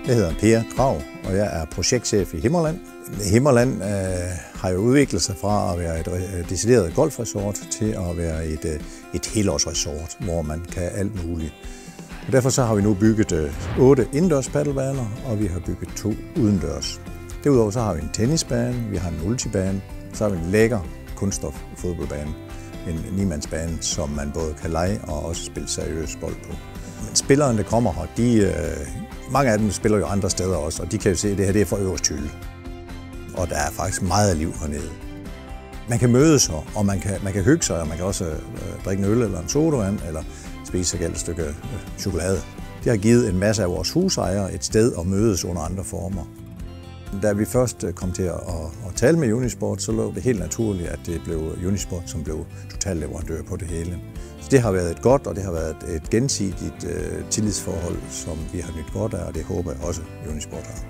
Jeg hedder Per Krag, og jeg er projektchef i Himmerland. Himmerland har jo udviklet sig fra at være et decideret golfresort til at være et helårsresort, hvor man kan alt muligt. Og derfor så har vi nu bygget 8 indendørs paddelbaner, og vi har bygget 2 udendørs. Derudover så har vi en tennisbane, vi har en multibane, så har vi en lækker kunststof-fodboldbane, en 9-mandsbane, som man både kan lege og også spille seriøs bold på. Men spillerne, der kommer her, mange af dem spiller jo andre steder også, og de kan jo se, at det her det er for øverst hylde. Og der er faktisk meget liv hernede. Man kan mødes her, og man kan hygge sig, og man kan også drikke en øl eller en sodavand, eller spise et stykke chokolade. Det har givet en masse af vores husejere et sted at mødes under andre former. Da vi først kom til at tale med Unisport, så lå det helt naturligt, at det blev Unisport, som blev totalleverandør på det hele. Så det har været et godt, og det har været et gensidigt tillidsforhold, som vi har nydt godt af, og det håber jeg også Unisport har.